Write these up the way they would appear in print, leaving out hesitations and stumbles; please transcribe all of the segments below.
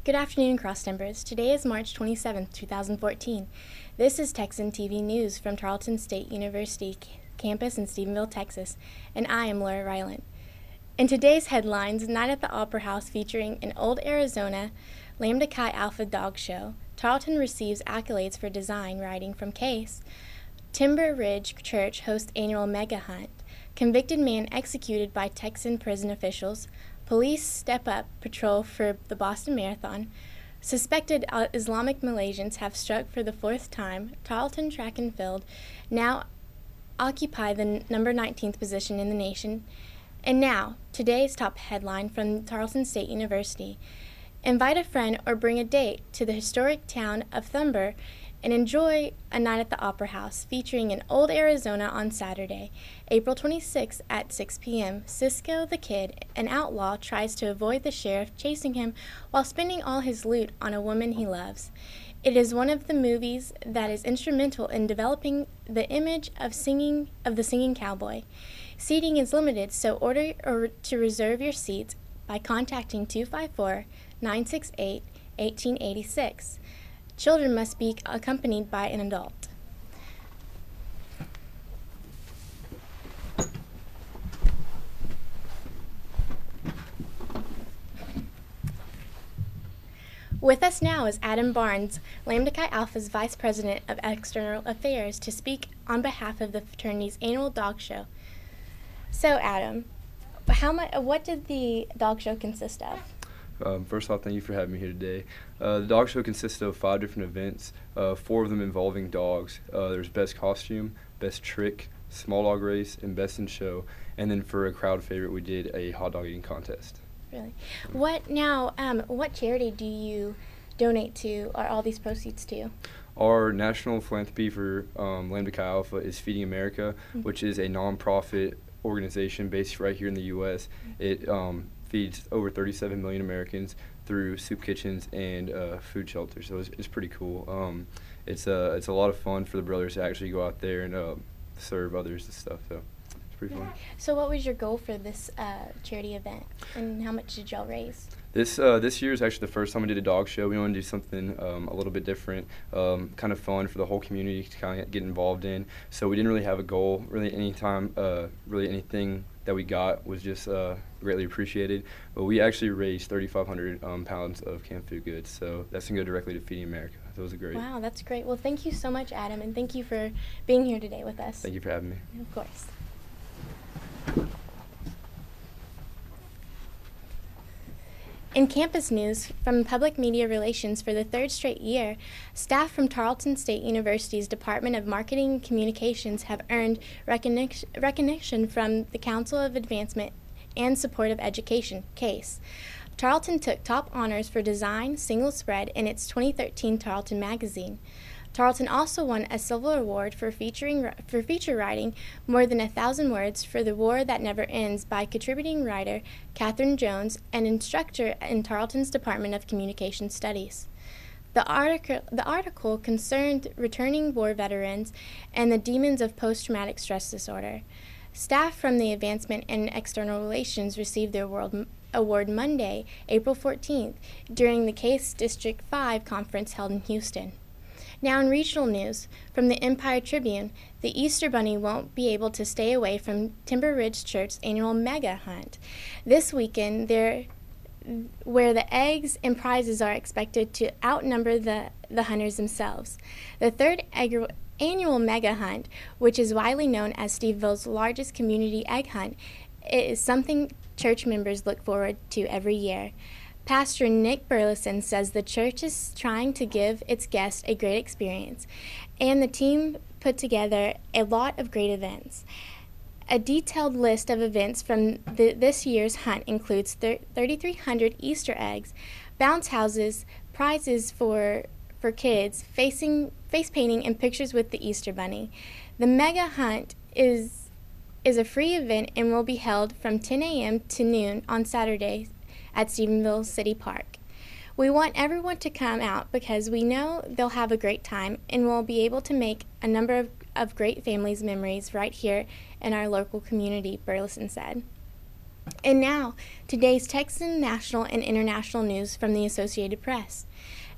Good afternoon, Cross Timbers. Today is March 27th, 2014. This is Texan TV News from Tarleton State University campus in Stephenville, Texas, and I am Lura Rylant. In today's headlines, Night at the Opera House featuring an Old Arizona Lambda Chi Alpha dog show. Tarleton receives accolades for design writing from Case. Timber Ridge Church hosts annual mega hunt. Convicted man executed by Texan prison officials. Police step up patrol for the Boston Marathon. Suspected Islamic Malaysians have struck for the fourth time. Tarleton track and field now occupy the number 19th position in the nation. And now, today's top headline from Tarleton State University. Invite a friend or bring a date to the historic town of Thumber and enjoy a night at the Opera House featuring an Old Arizona on Saturday, April 26 at 6 p.m. Cisco the Kid, an outlaw, tries to avoid the sheriff chasing him while spending all his loot on a woman he loves. It is one of the movies that is instrumental in developing the image of the singing cowboy. Seating is limited, so order or to reserve your seats by contacting 254-968-1886. Children must be accompanied by an adult. With us now is Adam Barnes, Lambda Chi Alpha's Vice President of External Affairs, to speak on behalf of the fraternity's annual dog show. So, Adam, what did the dog show consist of? First off, thank you for having me here today. The dog show consists of 5 different events, 4 of them involving dogs. There's best costume, best trick, small dog race, and best in show. And then for a crowd favorite, we did a hot dog eating contest. Really? What charity do you donate to, or all these proceeds to? Our national philanthropy for Lambda Chi Alpha is Feeding America, which is a nonprofit organization based right here in the U.S. It feeds over 37 million Americans through soup kitchens and food shelters. So it's pretty cool. It's a lot of fun for the brothers to actually go out there and serve others and stuff. So it's pretty fun. So what was your goal for this charity event, and how much did y'all raise? This year is actually the first time we did a dog show. We want to do something a little bit different, kind of fun for the whole community to kind of get involved in. So we didn't really have a goal, really anything that we got was just greatly appreciated. But we actually raised 3,500 pounds of canned food goods, so that's going to go directly to Feeding America. So it was great. Wow, that's great. Well, thank you so much, Adam, and thank you for being here today with us. Thank you for having me. Of course. In campus news, from Public Media Relations for the 3rd straight year, staff from Tarleton State University's Department of Marketing and Communications have earned recognition from the Council of Advancement and Supportive Education, CASE. Tarleton took top honors for design, single spread in its 2013 Tarleton magazine. Tarleton also won a Silver Award for feature writing more than 1,000 words for The War That Never Ends by contributing writer Catherine Jones, an instructor in Tarleton's Department of Communication Studies. The article concerned returning war veterans and the demons of post-traumatic stress disorder. Staff from the Advancement and External Relations received their award Monday, April 14th, during the CASE District 5 conference held in Houston. Now in regional news, from the Empire-Tribune, the Easter Bunny won't be able to stay away from Timber Ridge Church's annual mega hunt. This weekend, where the eggs and prizes are expected to outnumber the hunters themselves. The 3rd annual mega hunt, which is widely known as Stephenville's largest community egg hunt, is something church members look forward to every year. Pastor Nick Burleson says the church is trying to give its guests a great experience, and the team put together a lot of great events. A detailed list of events from this year's hunt includes 3,300 Easter eggs, bounce houses, prizes for kids, face painting, and pictures with the Easter Bunny. The mega hunt is a free event and will be held from 10 a.m. to noon on Saturday at Stephenville City Park. We want everyone to come out because we know they'll have a great time and we'll be able to make a number of great families' memories right here in our local community, Burleson said. And now, today's Texan national and international news from the Associated Press.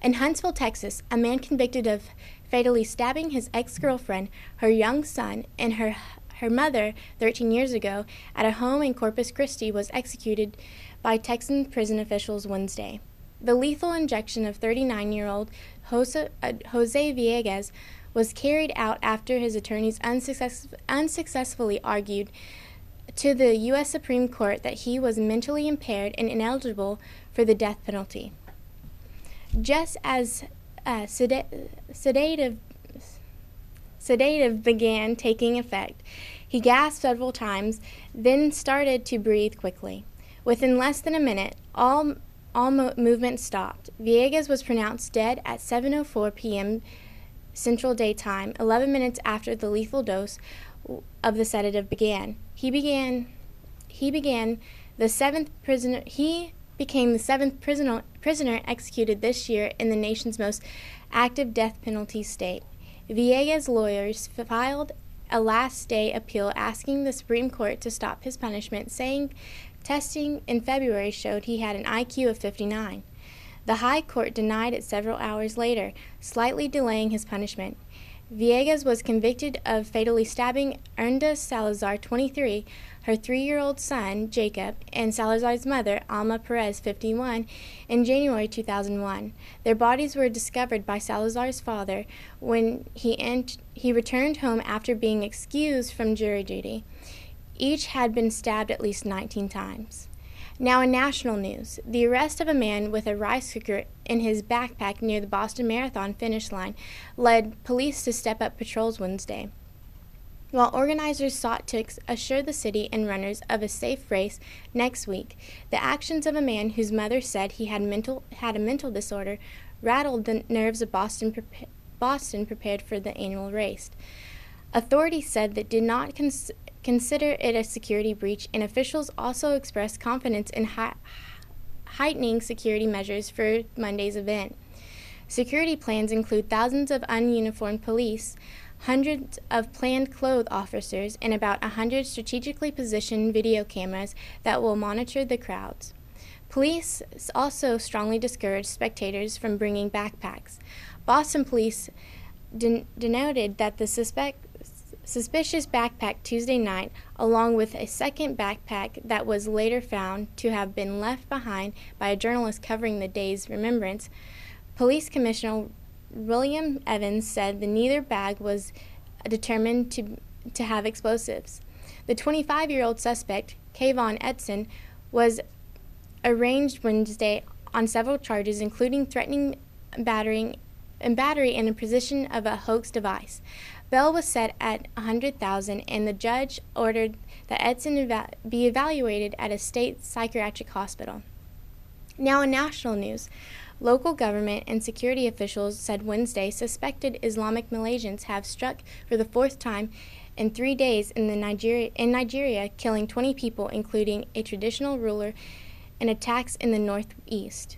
In Huntsville, Texas, a man convicted of fatally stabbing his ex-girlfriend, her young son, and her mother 13 years ago at a home in Corpus Christi was executed by Texan prison officials Wednesday. The lethal injection of 39-year-old Jose Villegas was carried out after his attorneys unsuccessfully argued to the U.S. Supreme Court that he was mentally impaired and ineligible for the death penalty. Just as sedative began taking effect, he gasped several times, then started to breathe quickly. Within less than a minute, all movement stopped. Villegas was pronounced dead at 7:04 p.m. Central Daytime, 11 minutes after the lethal dose of the sedative began. He became the seventh prisoner executed this year in the nation's most active death penalty state. Villegas' lawyers filed a last-day appeal asking the Supreme Court to stop his punishment, saying testing in February showed he had an IQ of 59. The High Court denied it several hours later, slightly delaying his punishment. Villegas was convicted of fatally stabbing Ernda Salazar, 23, her 3-year-old son, Jacob, and Salazar's mother, Alma Perez, 51, in January 2001. Their bodies were discovered by Salazar's father when he returned home after being excused from jury duty. Each had been stabbed at least 19 times. Now in national news, the arrest of a man with a rice cooker in his backpack near the Boston Marathon finish line led police to step up patrols Wednesday. While organizers sought to assure the city and runners of a safe race next week, the actions of a man whose mother said he had a mental disorder rattled the nerves of Boston prepared for the annual race. Authorities said that did not consider it a security breach, and officials also expressed confidence in heightening security measures for Monday's event. Security plans include thousands of ununiformed police, hundreds of plainclothes officers, and about 100 strategically positioned video cameras that will monitor the crowds. Police also strongly discouraged spectators from bringing backpacks. Boston police denoted that the suspicious backpack Tuesday night, along with a second backpack that was later found to have been left behind by a journalist covering the day's remembrance. Police Commissioner William Evans said that neither bag was determined to have explosives. The 25-year-old suspect, Kayvon Edson, was arraigned Wednesday on several charges, including threatening battery and the possession of a hoax device. Bail was set at $100,000, and the judge ordered that Edson be evaluated at a state psychiatric hospital. Now in national news, local government and security officials said Wednesday suspected Islamic Malaysians have struck for the fourth time in 3 days in Nigeria, killing 20 people, including a traditional ruler, and attacks in the northeast.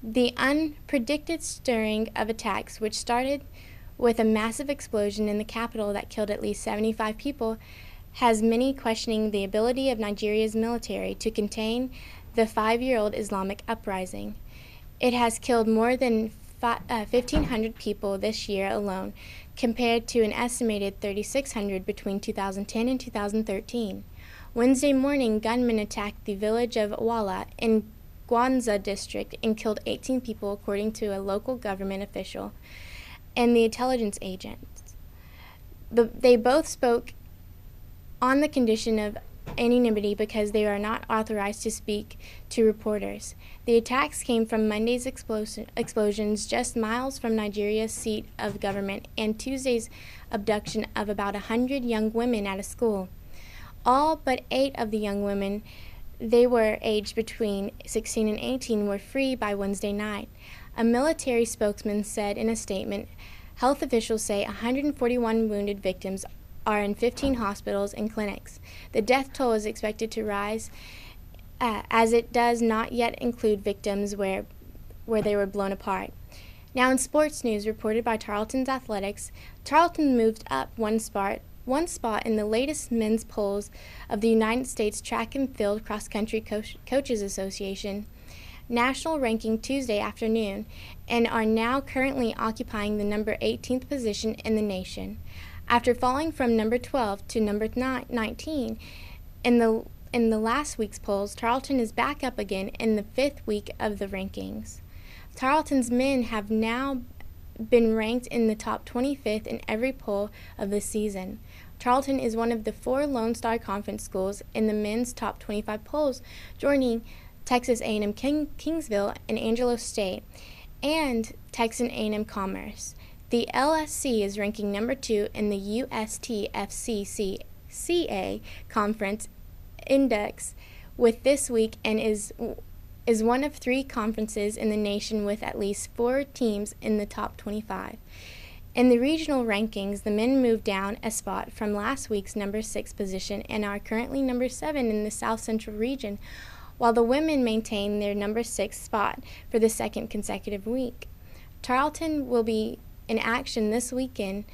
The unpredicted stirring of attacks, which started with a massive explosion in the capital that killed at least 75 people, has many questioning the ability of Nigeria's military to contain the 5-year-old Islamic uprising. It has killed more than 1,500 people this year alone, compared to an estimated 3,600 between 2010 and 2013. Wednesday morning, gunmen attacked the village of Wala in Gwanza district and killed 18 people, according to a local government official and the intelligence agents. They both spoke on the condition of anonymity because they are not authorized to speak to reporters. The attacks came from Monday's explosions just miles from Nigeria's seat of government and Tuesday's abduction of about 100 young women at a school. All but 8 of the young women, they were aged between 16 and 18, were free by Wednesday night. A military spokesman said in a statement, health officials say 141 wounded victims are in 15 hospitals and clinics. The death toll is expected to rise as it does not yet include victims where they were blown apart. Now in sports news reported by Tarleton's Athletics, Tarleton moved up one spot one spot in the latest men's polls of the United States Track and Field Cross Country Coaches Association national ranking Tuesday afternoon, and are now currently occupying the number 18th position in the nation, after falling from number 12 to number 19 in the last week's polls. Tarleton is back up again in the 5th week of the rankings. Tarleton's men have now been ranked in the top 25th in every poll of the season. Tarleton is one of the 4 Lone Star Conference schools in the men's top 25 polls, joining Texas A&M Kingsville and Angelo State, and Texas A&M Commerce. The LSC is ranking number 2 in the USTFCCA Conference Index with this week, and is one of 3 conferences in the nation with at least 4 teams in the top 25. In the regional rankings, the men moved down a spot from last week's number 6 position and are currently number 7 in the South Central region, while the women maintain their number 6 spot for the 2nd consecutive week. Tarleton will be in action this weekend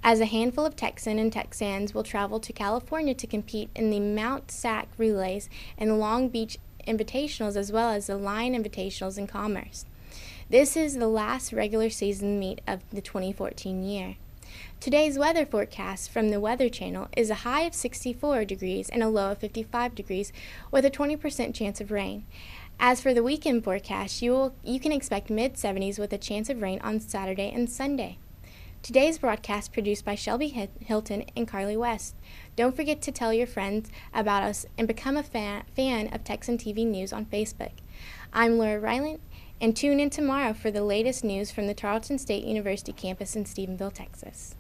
as a handful of Texan and Texans will travel to California to compete in the Mount Sac Relays and the Long Beach Invitationals, as well as the Lion Invitationals in Commerce. This is the last regular season meet of the 2014 year. Today's weather forecast from the Weather Channel is a high of 64 degrees and a low of 55 degrees with a 20% chance of rain. As for the weekend forecast, you can expect mid-70s with a chance of rain on Saturday and Sunday. Today's broadcast produced by Shelby Hilton and Carly West. Don't forget to tell your friends about us and become a fan of Texan TV News on Facebook. I'm Lura Rylant, and tune in tomorrow for the latest news from the Tarleton State University campus in Stephenville, Texas.